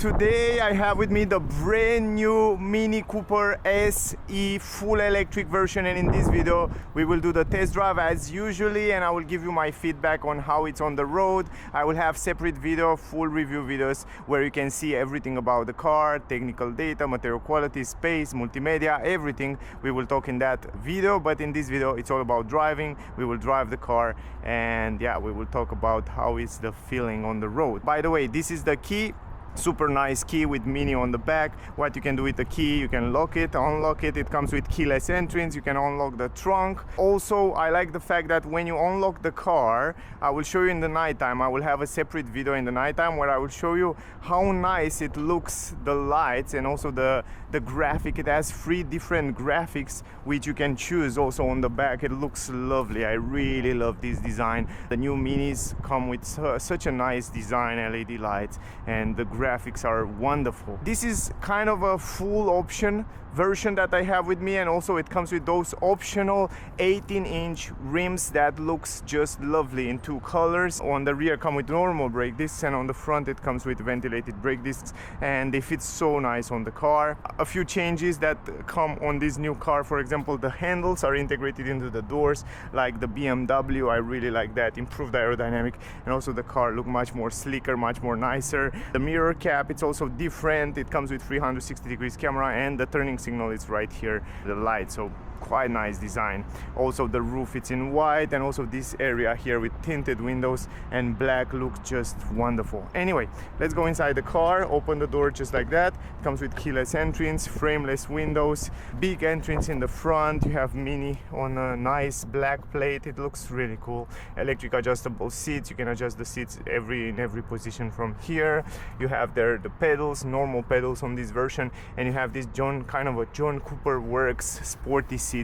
Today I have with me the brand new Mini Cooper SE full electric version, and in this video we will do the test drive as usually, and I will give you my feedback on how it's on the road. I will have separate video, full review videos where you can see everything about the car, technical data, material quality, space, multimedia, everything we will talk in that video. But in this video it's all about driving. We will drive the car and yeah, we will talk about how is the feeling on the road. By the way, this is the key. Super nice key with Mini on the back. What you can do with the key, you can lock it, unlock it. It comes with keyless entrance. You can unlock the trunk. Also, I like the fact that when you unlock the car, I will show you in the nighttime. I will have a separate video in the nighttime where I will show you how nice it looks, the lights, and also the graphic. It has 3 different graphics which you can choose also on the back. It looks lovely. I really love this design. The new Minis come with such a nice design, LED lights, and the graphics are wonderful. This is kind of a full option version that I have with me, and also it comes with those optional 18-inch rims that looks just lovely in 2 colors. On the rear come with normal brake discs, and on the front it comes with ventilated brake discs, and they fit so nice on the car. A few changes that come on this new car: for example, the handles are integrated into the doors like the BMW. I really like that, improved aerodynamic, and also the car look much more sleeker, much more nicer. The mirror cap, it's also different. It comes with 360 degrees camera, and the turning signal is right here, the light, so quite nice design. Also the roof, it's in white, and also this area here with tinted windows and black looks just wonderful. Anyway, let's go inside the car. Open the door just like that. It comes with keyless entrance, frameless windows, big entrance in the front. You have Mini on a nice black plate. It looks really cool. Electric adjustable seats. You can adjust the seats in every position from here. You have there the pedals, normal pedals on this version, and you have this kind of a John Cooper Works sporty seats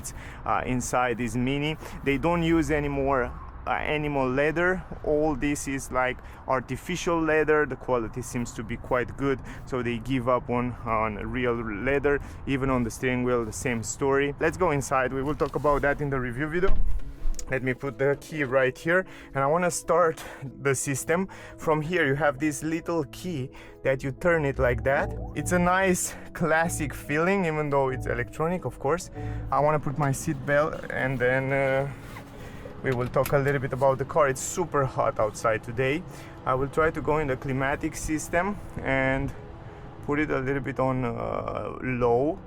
inside this Mini. They don't use any more animal leather. All this is like artificial leather. The quality seems to be quite good, so they give up on real leather. Even on the steering wheel, the same story. Let's go inside. We will talk about that in the review video. Let me put the key right here, and I want to start the system. From here you have this little key that you turn it like that. It's a nice classic feeling, even though it's electronic, of course. I want to put my seat belt, and then we will talk a little bit about the car. It's super hot outside today. I will try to go in the climatic system and put it a little bit on low,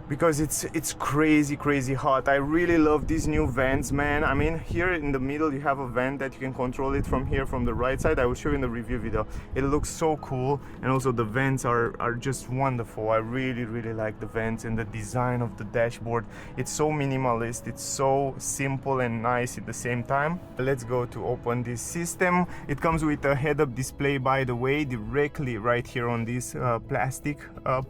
because it's crazy hot. I really love these new vents, man. I mean, here in the middle you have a vent that you can control it from here, from the right side. I will show you in the review video. It looks so cool, and also the vents are just wonderful. I really like the vents and the design of the dashboard. It's so minimalist, it's so simple and nice at the same time. Let's go to open this system. It comes with a head-up display, by the way, directly right here on this plastic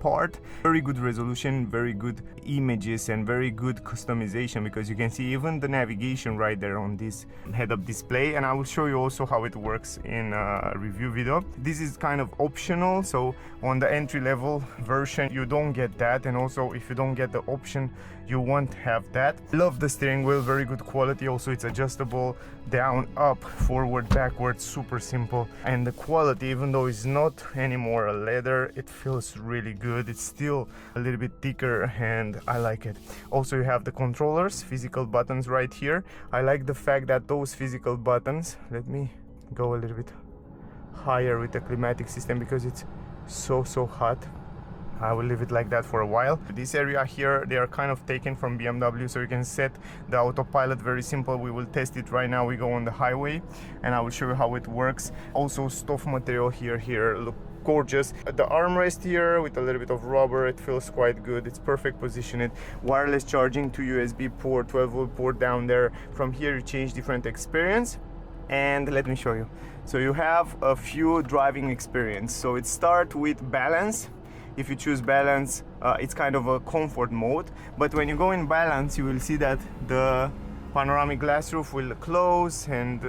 part. Very good resolution, very good images, and very good customization, because you can see even the navigation right there on this head-up display, and I will show you also how it works in a review video. This is kind of optional, so on the entry-level version you don't get that, and also if you don't get the option you won't have that. Love the steering wheel, very good quality. Also it's adjustable down, up, forward, backward, super simple. And the quality, even though it's not anymore a leather, it feels really good. It's still a little bit thicker, and I like it. Also you have the controllers, physical buttons right here. I like the fact that those physical buttons, let me go a little bit higher with the climatic system because it's so hot. I will leave it like that for a while. This area here, they are kind of taken from BMW, so you can set the autopilot, very simple. We will test it right now. We go on the highway and I will show you how it works. Also stuff material here, look gorgeous. The armrest here with a little bit of rubber, it feels quite good. It's perfect positioned. Wireless charging to USB port, 12-volt port down there. From here you change different experience, and let me show you. So you have a few driving experience. So it starts with balance. If you choose balance, it's kind of a comfort mode, but when you go in balance you will see that the panoramic glass roof will close, and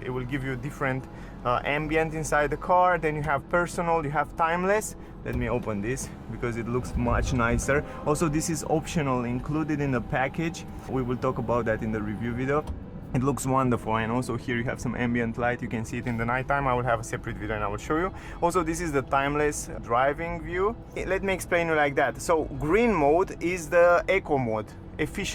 it will give you different ambient inside the car. Then you have personal, you have timeless. Let me open this because it looks much nicer. Also, this is optional, included in the package. We will talk about that in the review video. It looks wonderful, and also here you have some ambient light. You can see it in the nighttime. I will have a separate video and I will show you. Also, this is the timeless driving view. Let me explain you like that. So green mode is the eco mode,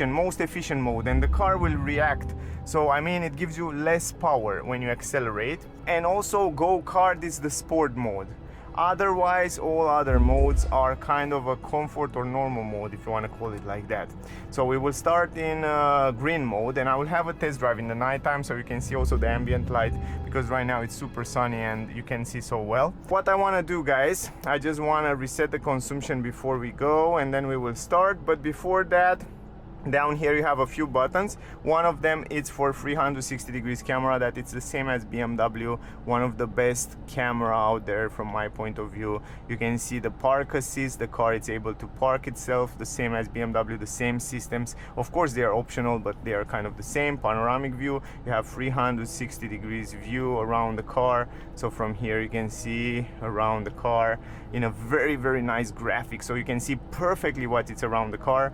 most efficient mode, and the car will react. So I mean, it gives you less power when you accelerate. And also go kart is the sport mode. Otherwise, all other modes are kind of a comfort or normal mode, if you want to call it like that. So we will start in green mode, and I will have a test drive in the nighttime so you can see also the ambient light, because right now it's super sunny and you can see so well. What I want to do, guys, I just want to reset the consumption before we go, and then we will start. But before that, down here you have a few buttons. One of them is for 360 degrees camera. That it's the same as BMW, one of the best camera out there from my point of view. You can see the park assist, the car is able to park itself, the same as BMW, the same systems. Of course they are optional, but they are kind of the same. Panoramic view, you have 360 degrees view around the car. So from here you can see around the car in a very nice graphic, so you can see perfectly what is around the car.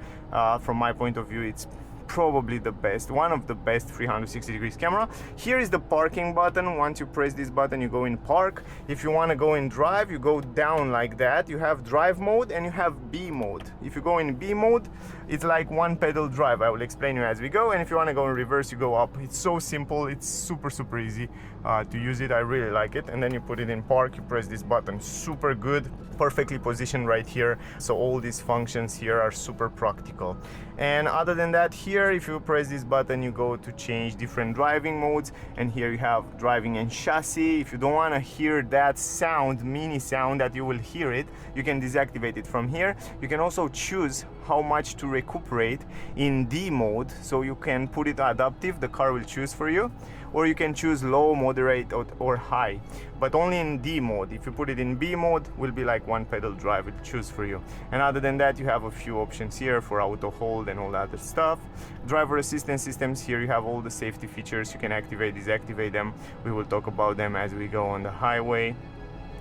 From my point of view, it's probably the best, one of the best 360 degrees camera. Here is the parking button. Once you press this button, you go in park. If you want to go in drive, you go down like that. You have drive mode and you have B mode. If you go in B mode, it's like one pedal drive. I will explain you as we go. And if you want to go in reverse, you go up. It's so simple. It's super easy to use it. I really like it. And then you put it in park, you press this button. Super good, perfectly positioned right here. So all these functions here are super practical. And other than that, here if you press this button, you go to change different driving modes, and here you have driving and chassis. If you don't want to hear that sound, mini sound that you will hear it, you can deactivate it from here. You can also choose how much to recuperate in D mode, so you can put it adaptive, the car will choose for you, or you can choose low, moderate, or high, but only in D mode. If you put it in B mode, will be like one pedal drive, it choose for you. And other than that, you have a few options here for auto hold and all that other stuff. Driver assistance systems, here you have all the safety features. You can activate, deactivate them. We will talk about them as we go on the highway,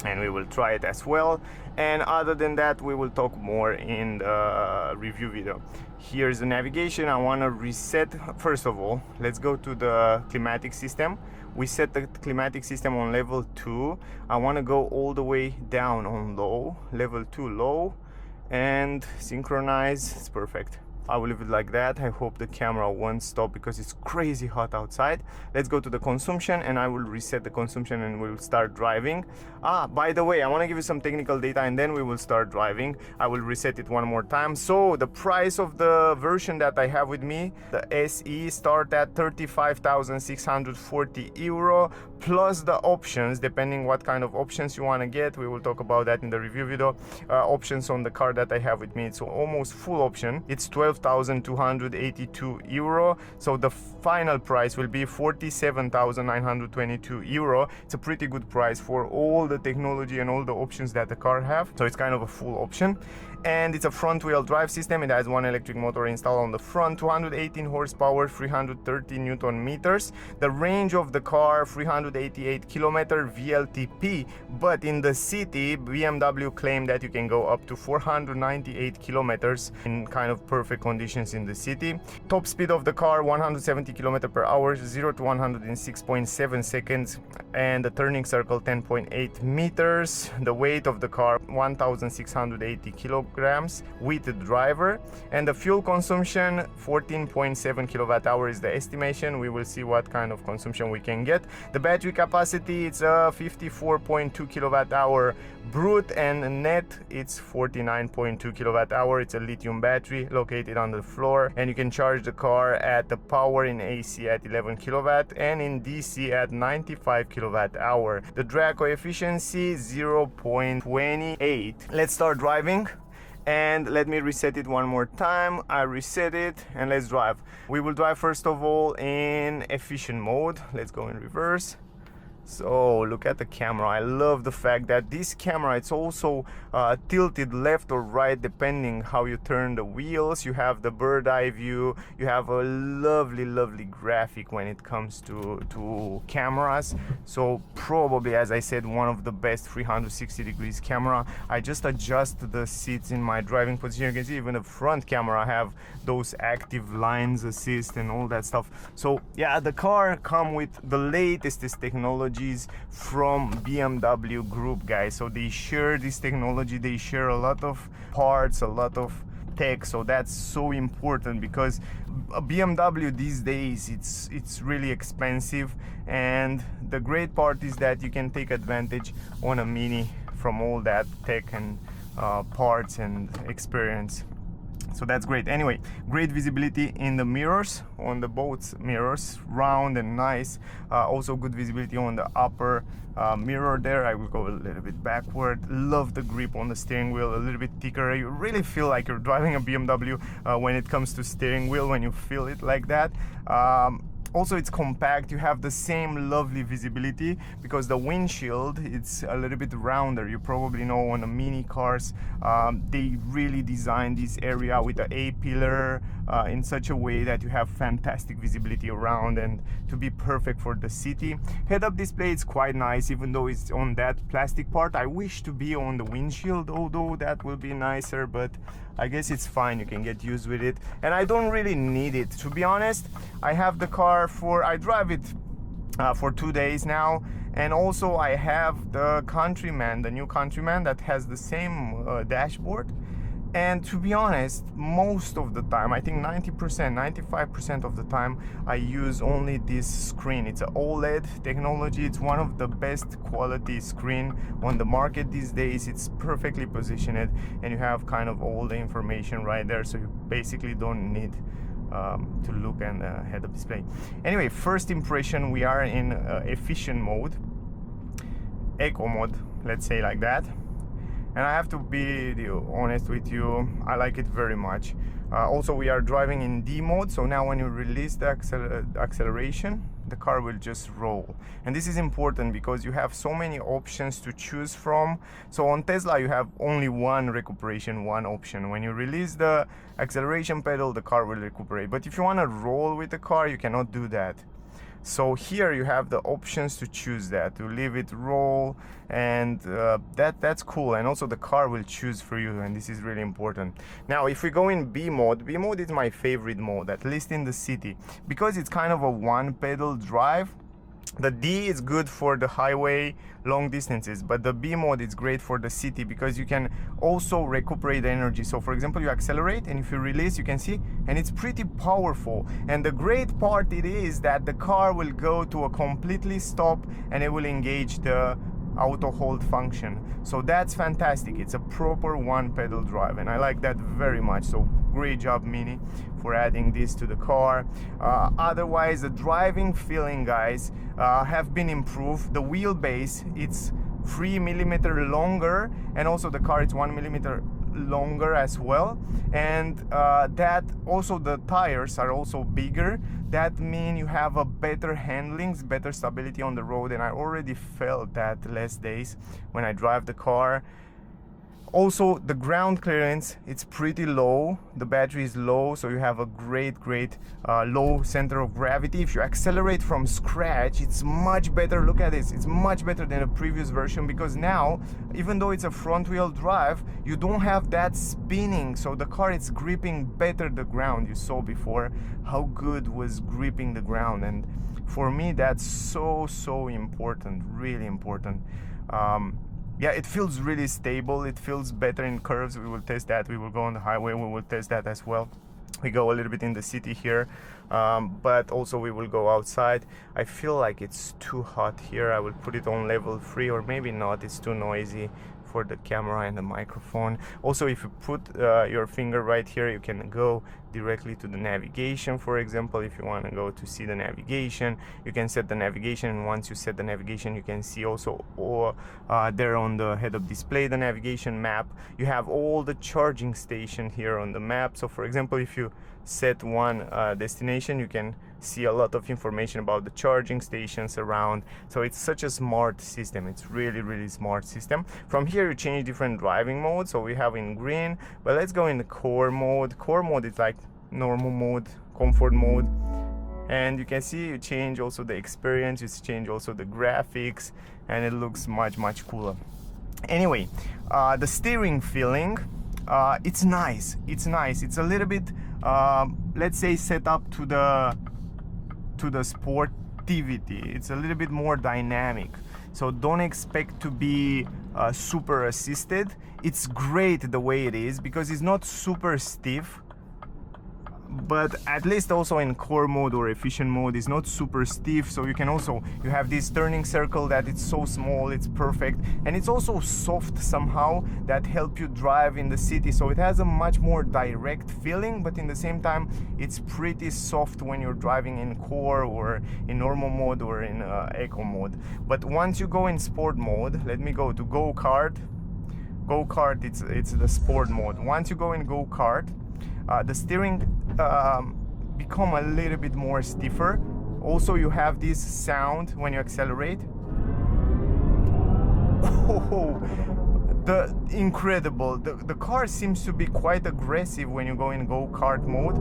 and we will try it as well. And other than that, we will talk more in the review video. Here's the navigation. I want to reset. First of all, let's go to the climatic system. We set the climatic system on level 2. I want to go all the way down on low, level 2 low, and synchronize. It's perfect. I will leave it like that. I hope the camera won't stop because it's crazy hot outside. Let's go to the consumption, and I will reset the consumption and we'll start driving. By the way, I want to give you some technical data and then we will start driving. I will reset it one more time. So the price of the version that I have with me, the SE, start at 35,640 euro plus the options, depending what kind of options you want to get. We will talk about that in the review video. Options on the car that I have with me, it's almost full option. It's 12,282 euro. So the final price will be 47,922 euro. It's a pretty good price for all the technology and all the options that the car have. So it's kind of a full option. And it's a front wheel drive system. It has one electric motor installed on the front, 218 horsepower, 330 Newton meters. The range of the car, 388 kilometer WLTP, but in the city, BMW claimed that you can go up to 498 kilometers in kind of perfect conditions in the city. Top speed of the car, 170 kilometers per hour, 0 to 100 in 6.7 seconds, and the turning circle, 10.8 meters. The weight of the car, 1,680 kilograms with the driver, and the fuel consumption, 14.7 kilowatt hour is the estimation. We will see what kind of consumption we can get. The battery capacity, it's a 54.2 kilowatt hour brute, and net it's 49.2 kilowatt hour. It's a lithium battery located on the floor, and you can charge the car at the power in AC at 11 kilowatt and in DC at 95 kilowatt hour. The drag coefficient, 0.28. Let's start driving. And let me reset it one more time. I reset it, and let's drive. We will drive first of all in efficient mode. Let's go in reverse. So look at the camera. I love the fact that this camera, it's also tilted left or right depending how you turn the wheels. You have the bird eye view. You have a lovely graphic when it comes to cameras. So probably, as I said, one of the best 360 degrees camera. I just adjust the seats in my driving position. You can see even the front camera have those active lines assist and all that stuff. So yeah, the car come with the latest technology from BMW Group, guys. So they share this technology, they share a lot of parts, a lot of tech. So that's so important, because a BMW these days, it's really expensive, and the great part is that you can take advantage on a Mini from all that tech and parts and experience. So that's great. Anyway, great visibility in the mirrors, on the both mirrors, round and nice. Also good visibility on the upper mirror there. I will go a little bit backward. Love the grip on the steering wheel, a little bit thicker. You really feel like you're driving a BMW when it comes to steering wheel, when you feel it like that. Also, it's compact. You have the same lovely visibility because the windshield, it's a little bit rounder. You probably know on the Mini cars, they really designed this area with the A-pillar in such a way that you have fantastic visibility around and to be perfect for the city. Head-up display is quite nice, even though it's on that plastic part. I wish to be on the windshield, although that will be nicer, but I guess it's fine. You can get used with it, and I don't really need it, to be honest. I have the car I drive it for 2 days now, and also I have the Countryman, the new Countryman, that has the same dashboard. And to be honest, most of the time, I think 90%, 95% of the time, I use only this screen. It's an OLED technology. It's one of the best quality screen on the market these days. It's perfectly positioned, and you have kind of all the information right there, so you basically don't need to look at the head-up display. Anyway, first impression, we are in efficient mode, eco mode, let's say like that. And I have to be honest with you, I like it very much. Also, we are driving in D mode, so now when you release the acceleration, the car will just roll. And this is important because you have so many options to choose from. So on Tesla, you have only one recuperation, one option. When you release the acceleration pedal, the car will recuperate. But if you want to roll with the car, you cannot do that. So here you have the options to choose that, to leave it roll, and that's cool. And also the car will choose for you, and this is really important. Now if we go in B mode is my favorite mode, at least in the city, because it's kind of a one pedal drive. The D is good for the highway, long distances, but the B mode is great for the city because you can also recuperate energy. So for example, you accelerate, and if you release, you can see, and it's pretty powerful. And the great part it is that the car will go to a completely stop, and it will engage the auto hold function. So that's fantastic. It's a proper one pedal drive, and I like that very much. So great job, Mini, for adding this to the car. Otherwise, the driving feeling, guys, have been improved. The wheelbase, it's 3 millimeter longer, and also the car, it's 1 millimeter longer as well. And that also, the tires are also bigger. That means you have a better handlings, better stability on the road, and I already felt that last days when I drive the car. Also, the ground clearance, it's pretty low. The battery is low, so you have a great low center of gravity. If you accelerate from scratch, it's much better. Look at this, it's much better than the previous version, because now, even though it's a front wheel drive, you don't have that spinning, so the car is gripping better the ground. You saw before how good was gripping the ground, and for me that's so important, really important. Yeah, it feels really stable. It feels better in curves. We will test that. We will go on the highway. We will test that as well. We go a little bit in the city here, but also we will go outside. I feel like it's too hot here. I will put it on level 3, or maybe not. It's too noisy for the camera and the microphone. Also, if you put your finger right here, you can go directly to the navigation. For example, if you want to go to see the navigation, you can set the navigation, and once you set the navigation, you can see also there on the head-up display the navigation map. You have all the charging station here on the map. So for example, if you set one destination, you can see a lot of information about the charging stations around. So it's such a smart system. It's really smart system. From here you change different driving modes. So we have in green, but let's go in the core mode. Core mode is like normal mode, comfort mode, and you can see you change also the experience, you change also the graphics, and it looks much cooler. Anyway, the steering feeling, it's nice. It's a little bit let's say set up to the sportivity. It's a little bit more dynamic, so don't expect to be super assisted. It's great the way it is because it's not super stiff, but at least also in core mode or efficient mode is not super stiff. So you have this turning circle that it's so small, it's perfect, and it's also soft somehow that help you drive in the city. So it has a much more direct feeling, but in the same time it's pretty soft when you're driving in core or in normal mode or in eco mode. But once you go in sport mode, let me go to go-kart. It's the sport mode. Once you go in go-kart, the steering become a little bit more stiffer. Also, you have this sound when you accelerate. Oh, incredible! The car seems to be quite aggressive when you go in go-kart mode.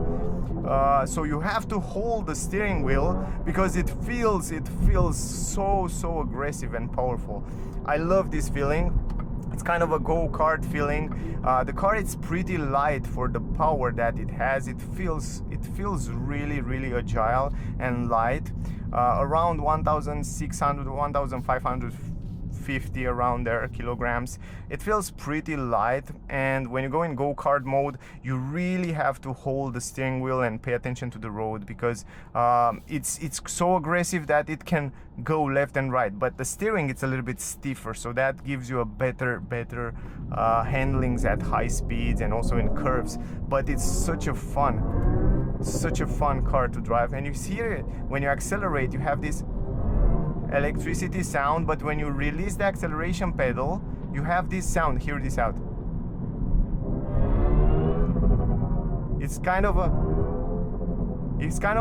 So you have to hold the steering wheel because it feels so aggressive and powerful. I love this feeling. It's kind of a go-kart feeling. The car is pretty light for the power that it has. It feels really agile and light. Around 1,600, 1,550 around there kilograms. It feels pretty light, and when you go in go-kart mode, you really have to hold the steering wheel and pay attention to the road because it's so aggressive that it can go left and right, but the steering it's a little bit stiffer, so that gives you a better handlings at high speeds and also in curves. But it's such a fun car to drive. And you see it when you accelerate, you have this electricity sound, but when you release the acceleration pedal, you have this sound. Hear this out. It's kind of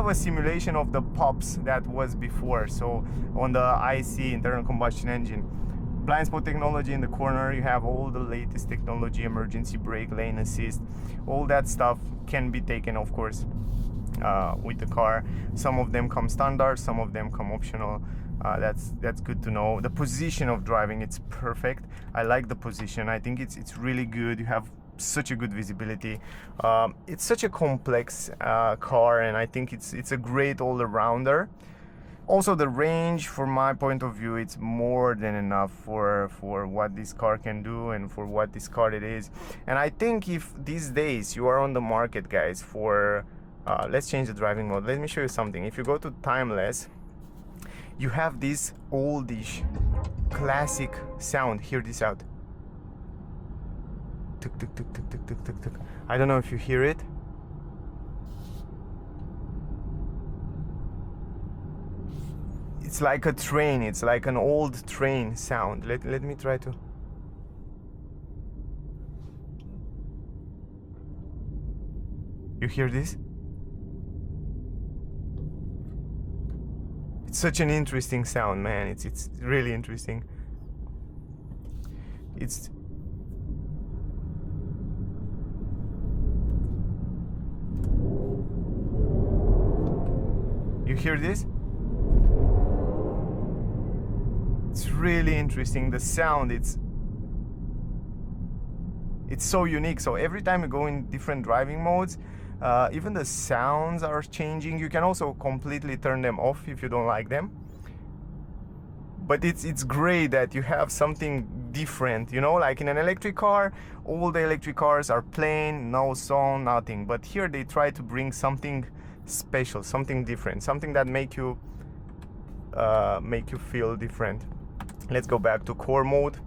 a simulation of the pops that was before. So on the IC, internal combustion engine, blind spot technology in the corner, you have all the latest technology, emergency brake, lane assist, all that stuff can be taken, of course, with the car. Some of them come standard, some of them come optional. That's good to know. The position of driving, it's perfect. I like the position. I think it's really good. You have such a good visibility. It's such a complex car, and I think it's a great all-arounder. Also, the range, from my point of view, it's more than enough for what this car can do and for what this car it is. And I think if these days you are on the market, guys, for let's change the driving mode. Let me show you something. If you go to timeless, you have this oldish classic sound. Hear this out. Tuk, tuk, tuk, tuk, tuk, tuk, tuk, tuk. I don't know if you hear it. It's like a train. It's like an old train sound. Let me try to. You hear this? It's such an interesting sound, man. It's really interesting. You hear this? It's really interesting. The sound, it's so unique. So every time you go in different driving modes, even the sounds are changing. You can also completely turn them off if you don't like them. But it's great that you have something different, you know, like in an electric car, all the electric cars are plain, no sound, nothing. But here they try to bring something special, something different, something that make you feel different. Let's go back to core mode.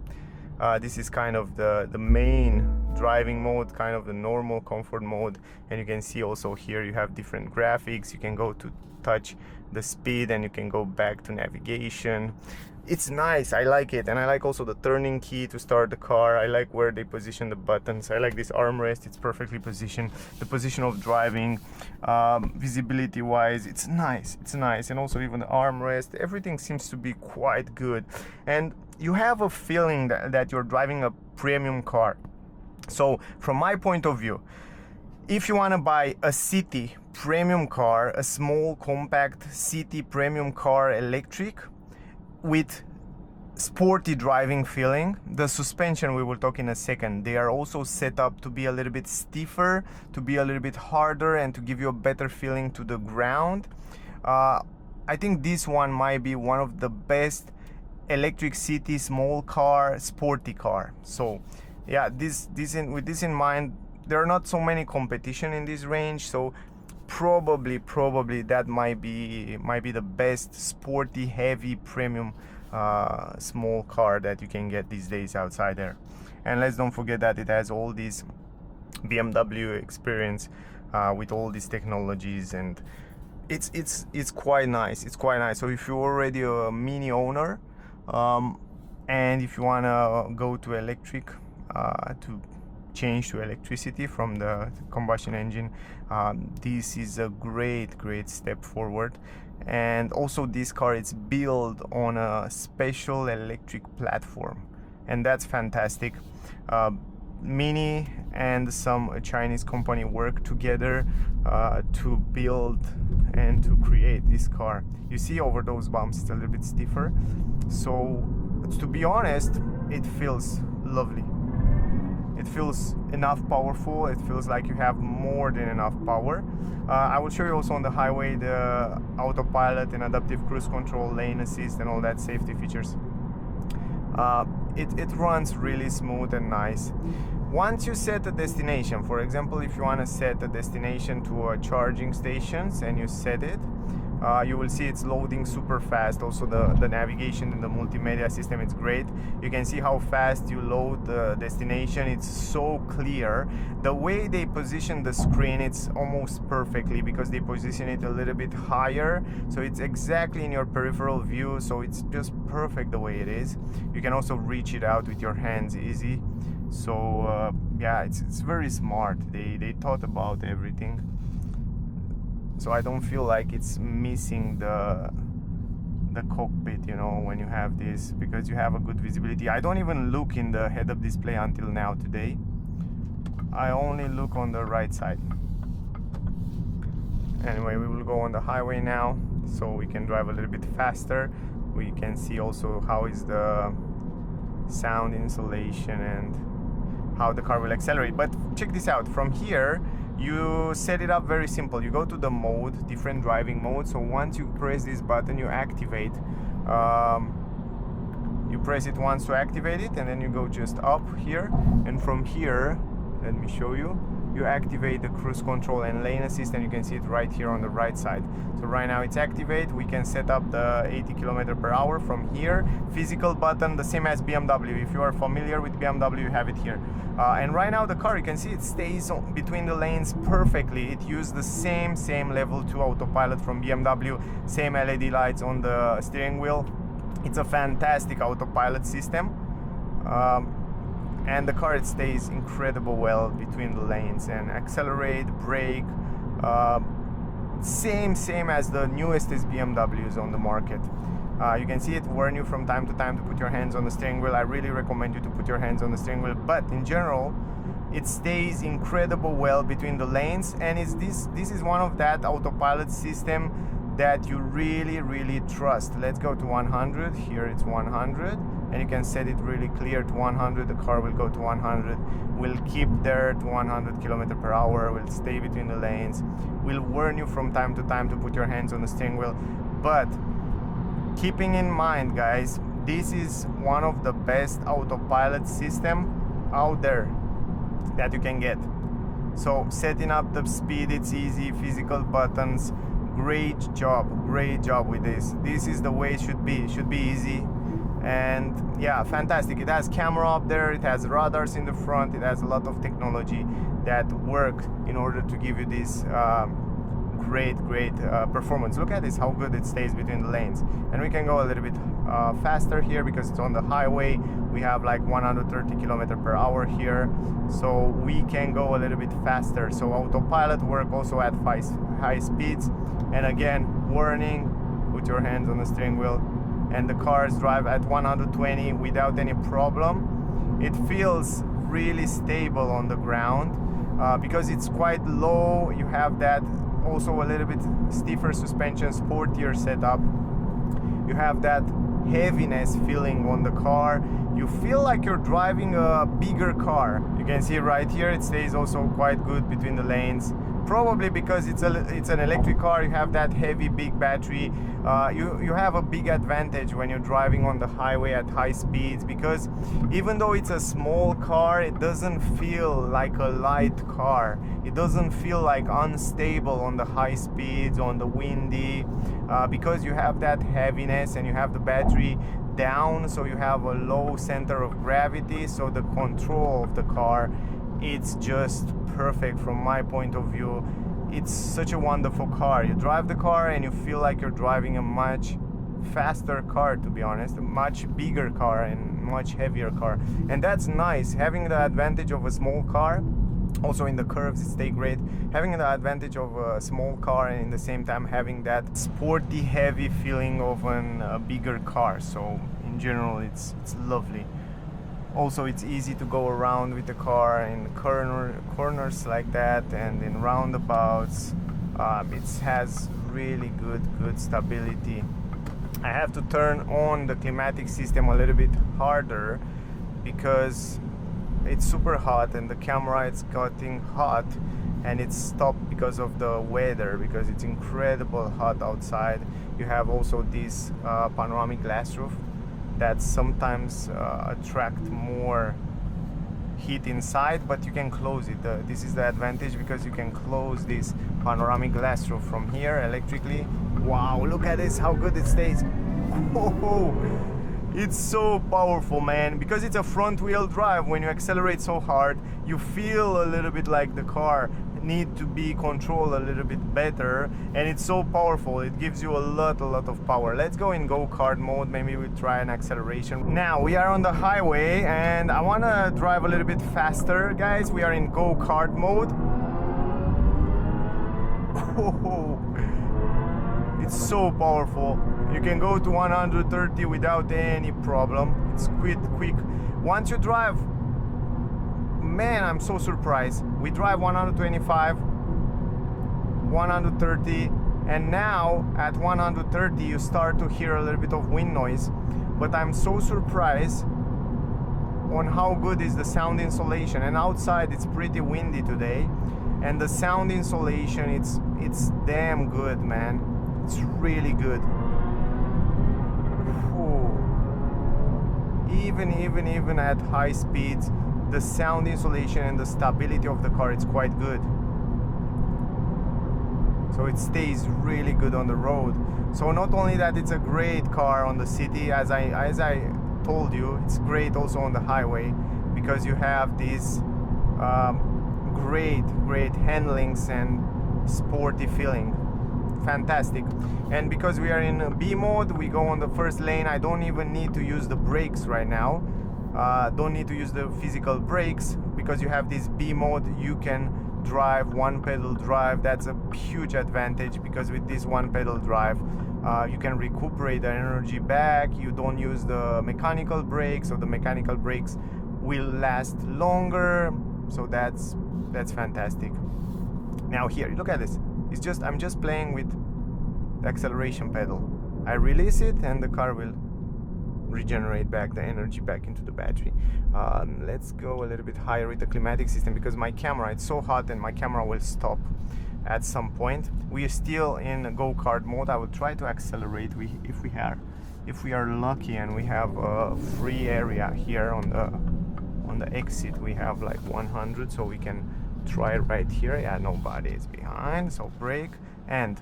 This is kind of the main driving mode, kind of the normal comfort mode. And you can see also here you have different graphics. You can go to touch the speed and you can go back to navigation. it's nice. I like it, and I like also the turning key to start the car. I like where they position the buttons. I like this armrest. It's perfectly positioned. The position of driving, visibility wise, it's nice. It's nice. And also even the armrest, everything seems to be quite good. And you have a feeling that you're driving a premium car. So from my point of view, if you want to buy a city premium car, a small compact city premium car electric with sporty driving feeling, the suspension we will talk in a second, they are also set up to be a little bit stiffer, to be a little bit harder, and to give you a better feeling to the ground. I think this one might be one of the best electric city small car, sporty car. So yeah, with this in mind, there are not so many competition in this range, so probably that might be the best sporty heavy premium small car that you can get these days outside there. And let's don't forget that it has all these BMW experience with all these technologies, and it's quite nice. It's quite nice. So if you're already a Mini owner, and if you want to go to electric, to change to electricity from the combustion engine, this is a great step forward. And also this car is built on a special electric platform, and that's fantastic. Mini and some Chinese company work together to build and to create this car. You see over those bumps it's a little bit stiffer, so to be honest, it feels lovely. It feels enough powerful. It feels like you have more than enough power. I will show you also on the highway the autopilot and adaptive cruise control, lane assist, and all that safety features. It runs really smooth and nice. Once you set a destination, for example, if you want to set a destination to a charging stations and you set it, you will see it's loading super fast. Also the navigation and the multimedia system, it's great. You can see how fast you load the destination. It's so clear. The way they position the screen, it's almost perfectly, because they position it a little bit higher, so it's exactly in your peripheral view, so it's just perfect the way it is. You can also reach it out with your hands easy. So yeah, it's very smart. They thought about everything. So I don't feel like it's missing the cockpit, you know, when you have this, because you have a good visibility. I don't even look in the head-up display until now today. I only look on the right side. Anyway, we will go on the highway now, so we can drive a little bit faster. We can see also how is the sound insulation and how the car will accelerate. But check this out. From here, you set it up very simple. You go to the mode, different driving mode. So once you press this button, you activate. You press it once to activate it, and then you go just up here. And from here, let me show you. You activate the cruise control and lane assist, and you can see it right here on the right side. So right now it's activate. We can set up the 80 km/h from here. Physical button, the same as BMW. If you are familiar with BMW, you have it here. And right now the car, you can see it stays between the lanes perfectly. It used the same level 2 autopilot from BMW, same LED lights on the steering wheel. It's a fantastic autopilot system. And the car, it stays incredible well between the lanes, and accelerate, brake, same as the newest BMWs on the market. You can see it warn you from time to time to put your hands on the steering wheel. I really recommend you to put your hands on the steering wheel, but in general it stays incredible well between the lanes. And this is one of that autopilot system that you really trust. Let's go to 100. Here it's 100, and you can set it really clear to 100. The car will go to 100, will keep there to 100 km/h, will stay between the lanes, will warn you from time to time to put your hands on the steering wheel. But keeping in mind, guys, this is one of the best autopilot system out there that you can get. So setting up the speed, it's easy. Physical buttons, great job with this. This is the way it should be. It should be easy. And yeah, fantastic. It has camera up there, it has radars in the front, it has a lot of technology that work in order to give you this great performance. Look at this, how good it stays between the lanes. And we can go a little bit faster here because it's on the highway. We have like 130 km/h here, so we can go a little bit faster. So autopilot work also at high speeds. And again, warning, put your hands on the steering wheel, and the cars drive at 120 without any problem. It feels really stable on the ground because it's quite low. You have that also a little bit stiffer suspension, sportier setup. You have that heaviness feeling on the car. You feel like you're driving a bigger car. You can see right here it stays also quite good between the lanes. Probably because it's an electric car, you have that heavy big battery. You have a big advantage when you're driving on the highway at high speeds, because even though it's a small car, it doesn't feel like a light car. It doesn't feel like unstable on the high speeds, on the windy, because you have that heaviness and you have the battery down, so you have a low center of gravity, so the control of the car, it's just perfect from my point of view. It's such a wonderful car. You drive the car and you feel like you're driving a much faster car, to be honest, a much bigger car and much heavier car. And that's nice, having the advantage of a small car. Also in the curves it stays great, having the advantage of a small car and in the same time having that sporty heavy feeling of a bigger car. So in general it's lovely. Also, it's easy to go around with the car in corners like that, and in roundabouts. It has really good stability. I have to turn on the climatic system a little bit harder because it's super hot and the camera it's getting hot, and it's stopped because of the weather, because it's incredible hot outside. You have also this panoramic glass roof that sometimes attract more heat inside, but you can close it. This is the advantage, because you can close this panoramic glass roof from here electrically. Wow, look at this, how good it stays. Oh, it's so powerful, man, because it's a front wheel drive. When you accelerate so hard, you feel a little bit like the car need to be controlled a little bit better, and it's so powerful. It gives you a lot of power. Let's go in go-kart mode. Maybe we try an acceleration. Now we are on the highway and I want to drive a little bit faster, guys. We are in go-kart mode. Oh, it's so powerful. You can go to 130 without any problem. It's quick. Once you drive, man, I'm so surprised. We drive 125, 130, and now at 130 you start to hear a little bit of wind noise. But I'm so surprised on how good is the sound insulation. And outside it's pretty windy today, and the sound insulation, it's damn good, man. It's really good. Ooh. Even at high speeds, the sound insulation and the stability of the car, it's quite good. So it stays really good on the road. So not only that, it's a great car on the city, as I told you, it's great also on the highway, because you have these great handlings and sporty feeling. Fantastic. And because we are in B mode, we go on the first lane. I don't even need to use the brakes right now. Don't need to use the physical brakes, because you have this B mode. You can drive one pedal drive. That's a huge advantage, because with this one pedal drive you can recuperate the energy back. You don't use the mechanical brakes, so the mechanical brakes will last longer. So that's fantastic. Now here, look at this. I'm just playing with the acceleration pedal. I release it and the car will regenerate back the energy back into the battery. Let's go a little bit higher with the climatic system, because my camera, it's so hot and my camera will stop at some point. We are still in go-kart mode. I will try to accelerate if we are lucky and we have a free area here on the exit. We have like 100, so we can try right here. Yeah, nobody is behind, so brake and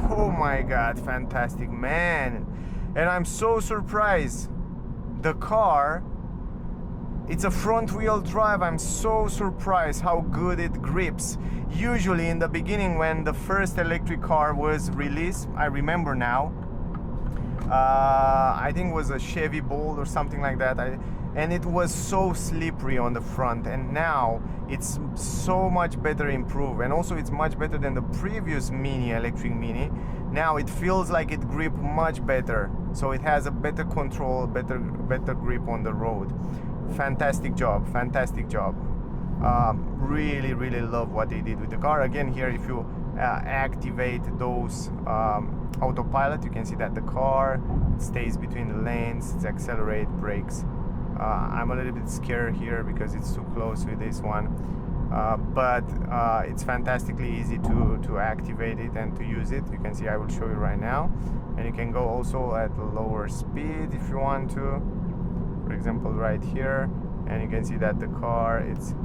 oh my god, fantastic, man. And I'm so surprised. The car It's a front wheel drive. I'm so surprised how good it grips. Usually in the beginning when the first electric car was released, I remember now, I think it was a Chevy Bolt or something like that, and it was so slippery on the front, and now it's so much better improved, and also it's much better than the previous Mini, electric Mini. Now it feels like it grip much better, so it has a better control, better grip on the road. Fantastic job, fantastic job. Really love what they did with the car. Again, here if you activate those autopilot, you can see that the car stays between the lanes, it accelerates, brakes. I'm a little bit scared here because it's too close with this one, but it's fantastically easy to activate it and to use it. You can see, I will show you right now, and you can go also at a lower speed if you want to, for example right here, and you can see that the car, it's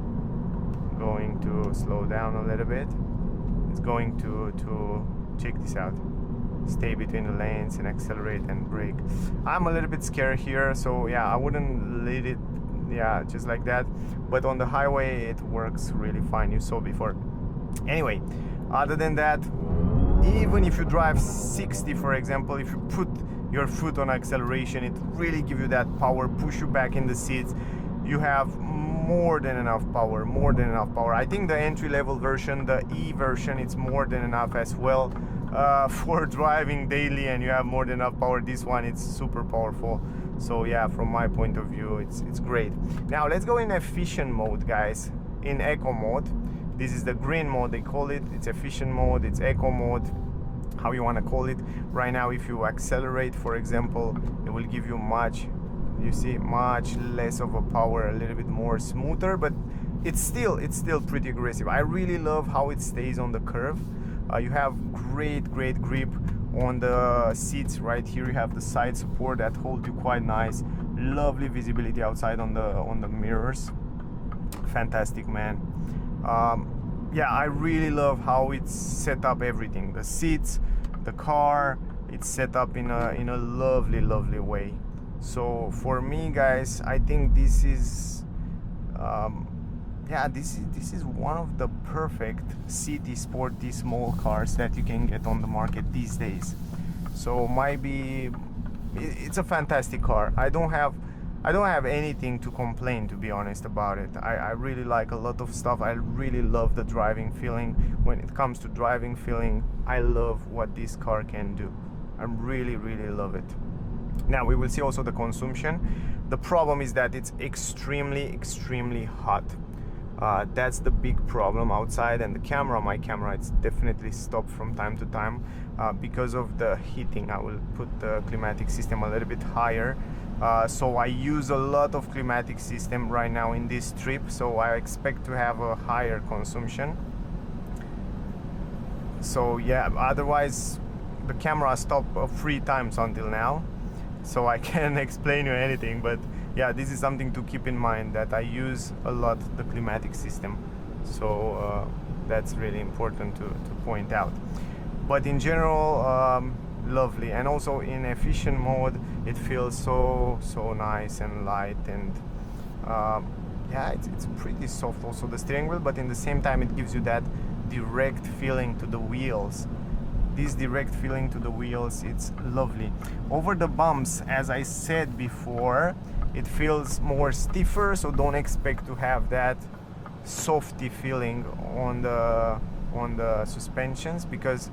going to slow down a little bit. It's going to check this out, stay between the lanes and accelerate and brake. I'm a little bit scared here, so yeah, I wouldn't lead it, yeah, just like that, but on the highway it works really fine. You saw before. Anyway, other than that, even if you drive 60, for example, if you put your foot on acceleration, it really gives you that power, push you back in the seats. You have more than enough power, more than enough power. I think the entry-level version, the E version, it's more than enough as well for driving daily, and you have more than enough power. This one, it's super powerful. So yeah, from my point of view, it's great. Now let's go in efficient mode, guys. In eco mode, this is the green mode they call it. It's efficient mode, it's eco mode, how you want to call it. Right now, if you accelerate, for example, it will give you much, you see, much less of a power, a little bit more smoother, but it's still pretty aggressive. I really love how it stays on the curve. You have great grip on the seats. Right here you have the side support that holds you quite nice. Lovely visibility outside on the mirrors. Fantastic, man. Yeah, I really love how it's set up, everything, the seats, the car, it's set up in a lovely way. So for me, guys, I think this is yeah, this is one of the perfect city sporty small cars that you can get on the market these days. So maybe it's a fantastic car. I don't have anything to complain, to be honest, about it. I really like a lot of stuff. I really love the driving feeling. When it comes to driving feeling, I love what this car can do. I really love it. Now we will see also the consumption. The problem is that it's extremely hot. That's the big problem outside, and the camera, my camera, it's definitely stopped from time to time because of the heating. I will put the climatic system a little bit higher. So I use a lot of climatic system right now in this trip, so I expect to have a higher consumption. So yeah, otherwise the camera stopped 3 times until now, so I can't explain you anything. But yeah, this is something to keep in mind, that I use a lot the climatic system, so that's really important to point out. But in general, lovely. And also in efficient mode, it feels so nice and light, and yeah, it's pretty soft also, the steering wheel, but in the same time it gives you that direct feeling to the wheels. This direct feeling to the wheels, it's lovely. Over the bumps, as I said before, it feels more stiffer, so don't expect to have that softy feeling on the suspensions, because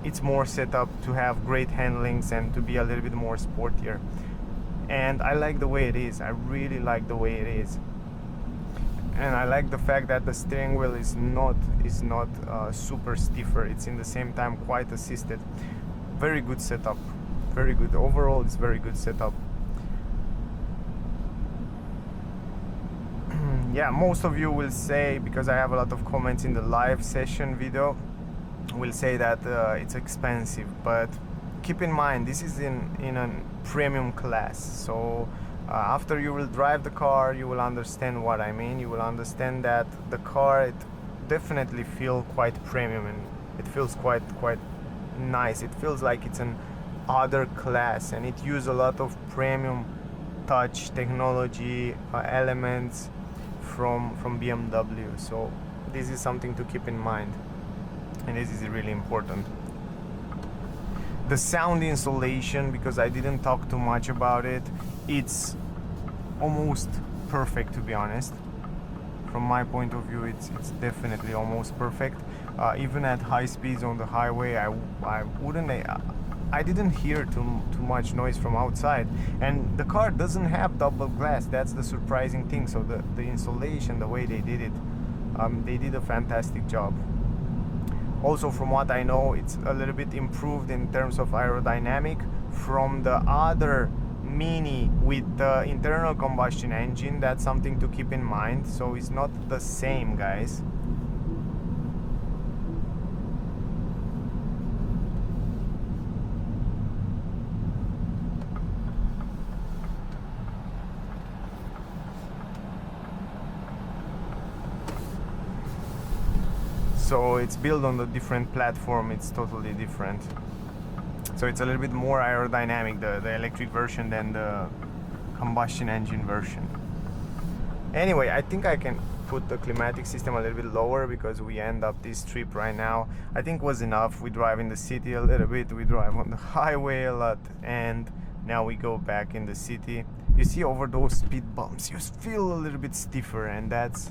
it's more set up to have great handlings and to be a little bit more sportier. And I like the way it is. I really like the way it is. And I like the fact that the steering wheel is not super stiffer. It's in the same time quite assisted. Very good setup. Very good. Overall, it's very good setup. Yeah, most of you will say, because I have a lot of comments in the live session video, will say that it's expensive, but keep in mind this is in a premium class. So after you will drive the car, you will understand what I mean. You will understand that the car, it definitely feels quite premium, and it feels quite nice. It feels like it's an other class, and it uses a lot of premium touch technology elements from BMW. So this is something to keep in mind, and this is really important. The sound insulation, because I didn't talk too much about it, it's almost perfect, to be honest. From my point of view, it's definitely almost perfect. Even at high speeds on the highway, I didn't hear too much noise from outside, and the car doesn't have double glass. That's the surprising thing. So the insulation, the way they did it, they did a fantastic job. Also, from what I know, it's a little bit improved in terms of aerodynamic from the other Mini with the internal combustion engine. That's something to keep in mind. So it's not the same, guys. So it's built on a different platform, it's totally different. So it's a little bit more aerodynamic, the electric version, than the combustion engine version. Anyway, I think I can put the climatic system a little bit lower, because we end up this trip right now, I think was enough. We drive in the city a little bit, we drive on the highway a lot, and now we go back in the city. You see, over those speed bumps you feel a little bit stiffer, and that's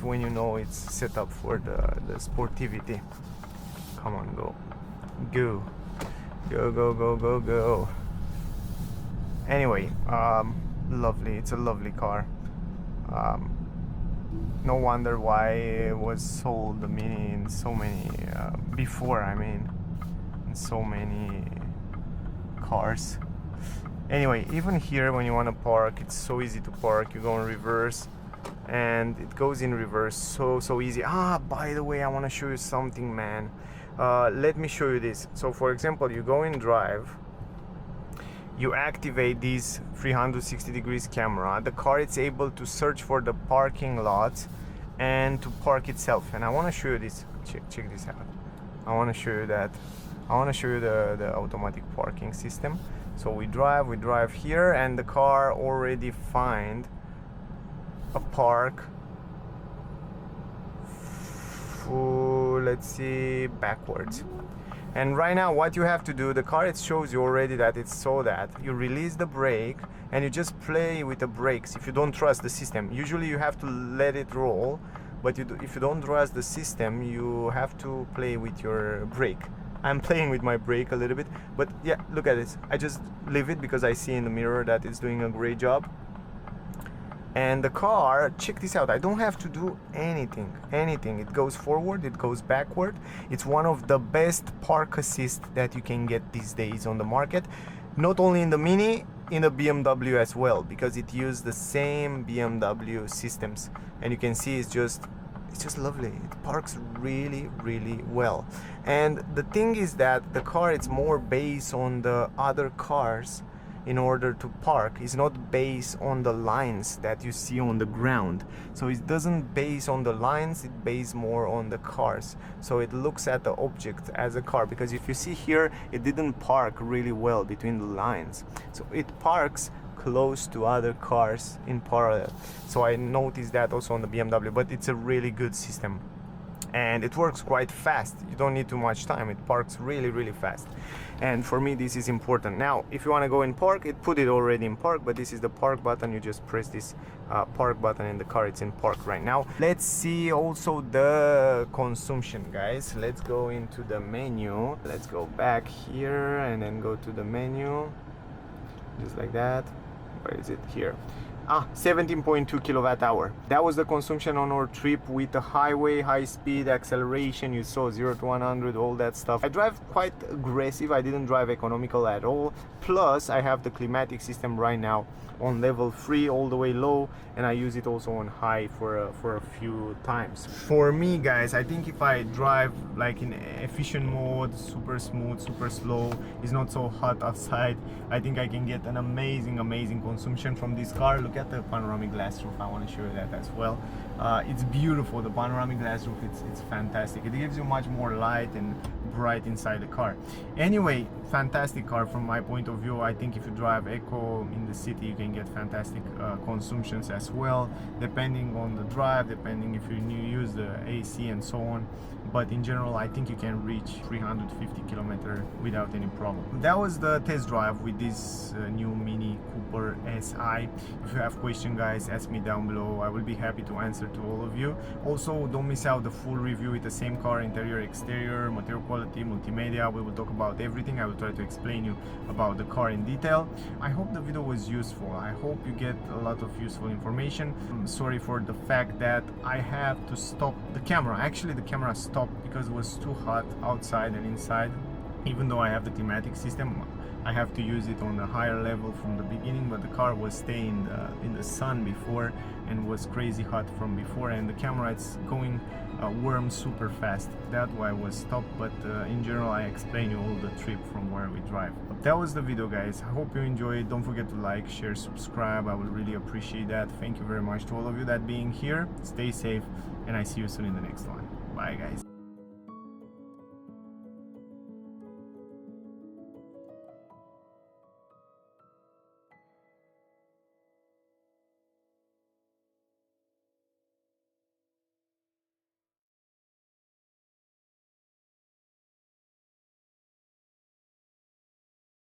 when you know it's set up for the sportivity. Come on, go. Anyway, lovely. It's a lovely car. No wonder why it was sold, the Mini, in so many before, I mean, in so many cars. Anyway, even here when you want to park, it's so easy to park. You go in reverse and it goes in reverse so easy. By the way, I want to show you something, man. Let me show you this. So for example, you go in drive, you activate this 360 degrees camera, the car is able to search for the parking lot and to park itself. And I want to show you this. Check this out. I want to show you that. I want to show you the automatic parking system. So we drive here, and the car already find a park. Let's see, backwards. And right now what you have to do, the car, it shows you already that it's so that you release the brake and you just play with the brakes. If you don't trust the system, usually you have to let it roll, but if you don't trust the system, you have to play with your brake. I'm playing with my brake a little bit, but yeah, look at this. I just leave it because I see in the mirror that it's doing a great job. And the car, check this out, I don't have to do anything. It goes forward, it goes backward. It's one of the best park assist that you can get these days on the market. Not only in the Mini, in the BMW as well, because it uses the same BMW systems. And you can see it's just lovely. It parks really well. And the thing is that the car, it's more based on the other cars in order to park. It's not based on the lines that you see on the ground. So it doesn't base on the lines, it based more on the cars. So it looks at the object as a car, because if you see here, it didn't park really well between the lines. So it parks close to other cars in parallel. So I noticed that also on the BMW, but it's a really good system. And it works quite fast. You don't need too much time. It parks really fast. And for me, this is important. Now, if you want to go in park, it put it already in park, but this is the park button. You just press this park button and the car, it's in park right now. Let's see also the consumption, guys. Let's go into the menu. Let's go back here and then go to the menu. Just like that. Where is it? Here. 17.2 kilowatt hour. That was the consumption on our trip with the highway, high speed, acceleration. You saw 0 to 100, all that stuff. I drive quite aggressive. I didn't drive economical at all. Plus, I have the climatic system right now on level 3 all the way low, and I use it also on high for a few times. For me, guys, I think if I drive like in efficient mode, super smooth, super slow, it's not so hot outside, I think I can get an amazing consumption from this car. Look got the panoramic glass roof. I want to show you that as well. It's beautiful. The panoramic glass roof, it's fantastic. It gives you much more light and bright inside the car. Anyway, fantastic car from my point of view. I think if you drive eco in the city, you can get fantastic consumptions as well, depending on the drive, depending if you use the AC and so on. But in general, I think you can reach 350 kilometers without any problem. That was the test drive with this new Mini Cooper SI. If you have questions, guys, ask me down below. I will be happy to answer to all of you. Also, don't miss out the full review with the same car, interior, exterior, material quality, multimedia. We will talk about everything. I will try to explain you about the car in detail. I hope the video was useful. I hope you get a lot of useful information. I'm sorry for the fact that I have to stop the camera. Actually, the camera stopped because it was too hot outside and inside. Even though I have the thematic system, I have to use it on a higher level from the beginning, but the car was staying in the sun before and was crazy hot from before, and the camera it's going warm super fast. That's why I was stopped, but in general I explain you all the trip from where we drive. But that was the video, guys. I hope you enjoyed. Don't forget to like, share, subscribe. I would really appreciate that. Thank you very much to all of you that being here. Stay safe, and I see you soon in the next one. Bye, guys.